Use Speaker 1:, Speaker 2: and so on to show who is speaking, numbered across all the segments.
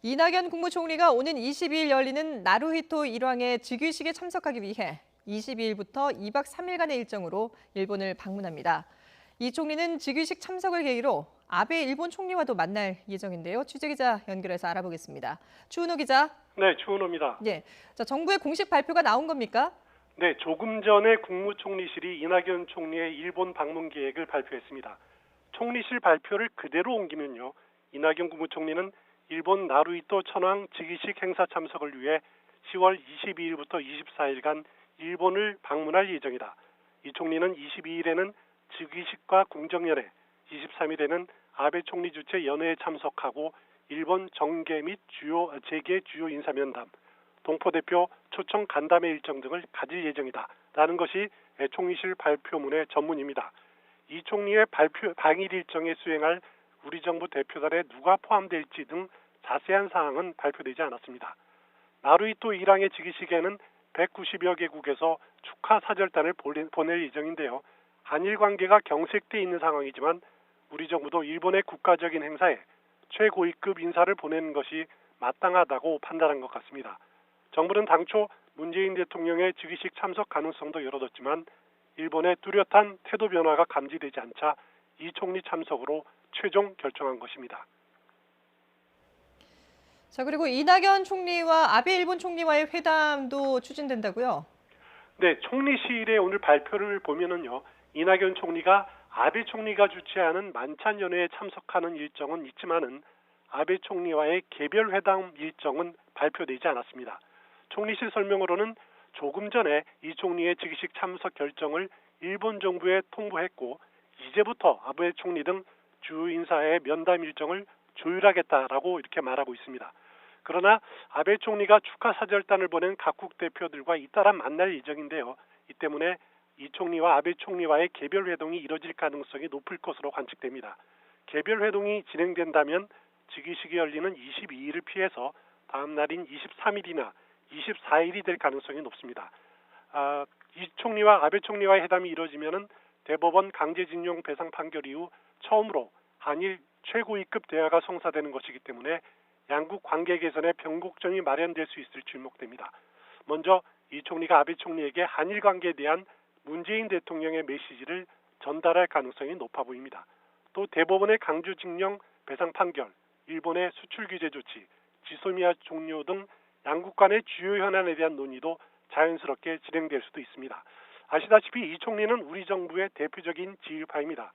Speaker 1: 이낙연 국무총리가 오는 22일 열리는 나루히토 일왕의 즉위식에 참석하기 위해 22일부터 2박 3일간의 일정으로 일본을 방문합니다. 이 총리는 즉위식 참석을 계기로 아베 일본 총리와도 만날 예정인데요. 취재기자 연결해서 알아보겠습니다. 추은호 기자.
Speaker 2: 네, 추은호입니다.
Speaker 1: 예, 정부의 공식 발표가 나온 겁니까?
Speaker 2: 네, 조금 전에 국무총리실이 이낙연 총리의 일본 방문 계획을 발표했습니다. 총리실 발표를 그대로 옮기면요, 이낙연 국무총리는 일본 나루히토 천황 즉위식 행사 참석을 위해 10월 22일부터 24일간 일본을 방문할 예정이다. 이 총리는 22일에는 즉위식과 궁정연회, 23일에는 아베 총리 주최 연회에 참석하고 일본 정계 및 재계 주요 인사면담, 동포대표 초청 간담회 일정 등을 가질 예정이다 라는 것이 총리실 발표문의 전문입니다. 이 총리의 방일 일정에 수행할 우리 정부 대표단에 누가 포함될지 등 자세한 사항은 발표되지 않았습니다. 나루히토 일왕의 즉위식에는 190여 개국에서 축하 사절단을 보낼 예정인데요. 한일 관계가 경색돼 있는 상황이지만 우리 정부도 일본의 국가적인 행사에 최고위급 인사를 보내는 것이 마땅하다고 판단한 것 같습니다. 정부는 당초 문재인 대통령의 즉위식 참석 가능성도 열어뒀지만 일본의 뚜렷한 태도 변화가 감지되지 않자 이 총리 참석으로 최종 결정한 것입니다.
Speaker 1: 그리고 이낙연 총리와 아베 일본 총리와의 회담도 추진된다고요?
Speaker 2: 네, 총리실의 오늘 발표를 보면은요, 이낙연 총리가 아베 총리가 주최하는 만찬연회에 참석하는 일정은 있지만은 아베 총리와의 개별 회담 일정은 발표되지 않았습니다. 총리실 설명으로는 조금 전에 이 총리의 즉위식 참석 결정을 일본 정부에 통보했고 이제부터 아베 총리 등 주요 인사의 면담 일정을 조율하겠다라고 이렇게 말하고 있습니다. 그러나 아베 총리가 축하 사절단을 보낸 각국 대표들과 잇따라 만날 예정인데요. 이 때문에 이 총리와 아베 총리와의 개별 회동이 이뤄질 가능성이 높을 것으로 관측됩니다. 개별 회동이 진행된다면 즉위식이 열리는 22일을 피해서 다음 날인 23일이나 24일이 될 가능성이 높습니다. 이 총리와 아베 총리와의 회담이 이루어지면 대법원 강제징용 배상 판결 이후 처음으로 한일 최고위급 대화가 성사되는 것이기 때문에 양국 관계 개선에 변곡점이 마련될 수 있을 주목됩니다. 먼저 이 총리가 아베 총리에게 한일 관계에 대한 문재인 대통령의 메시지를 전달할 가능성이 높아 보입니다. 또 대법원의 강제징용 배상 판결, 일본의 수출 규제 조치, 지소미아 종료 등 양국 간의 주요 현안에 대한 논의도 자연스럽게 진행될 수도 있습니다. 아시다시피 이 총리는 우리 정부의 대표적인 지휘파입니다.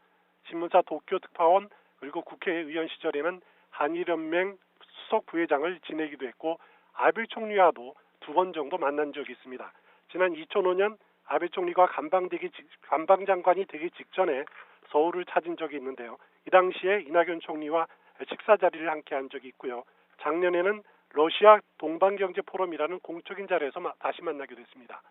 Speaker 2: 신문사 도쿄 특파원 그리고 국회의원 시절에는 한일연맹 수석 부회장을 지내기도 했고 아베 총리와도 2번 정도 만난 적이 있습니다. 지난 2005년 아베 총리가 관방장관이 되기 직전에 서울을 찾은 적이 있는데요. 이 당시에 이낙연 총리와 식사 자리를 함께 한 적이 있고요. 작년에는 러시아 동방경제 포럼이라는 공적인 자리에서 다시 만나기도 했습니다.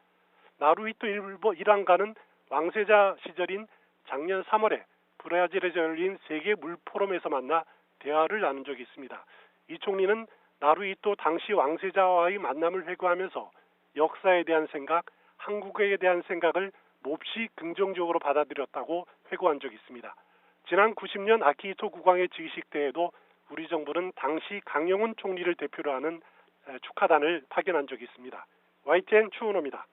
Speaker 2: 나루히토 일왕과는 왕세자 시절인 작년 3월에 브라질에서 열린 세계 물 포럼에서 만나 대화를 나눈 적이 있습니다. 이 총리는 나루히토 당시 왕세자와의 만남을 회고하면서 역사에 대한 생각, 한국에 대한 생각을 몹시 긍정적으로 받아들였다고 회고한 적이 있습니다. 지난 90년 아키히토 국왕의 즉위식 때에도 우리 정부는 당시 강영훈 총리를 대표로 하는 축하단을 파견한 적이 있습니다. YTN 추은호입니다.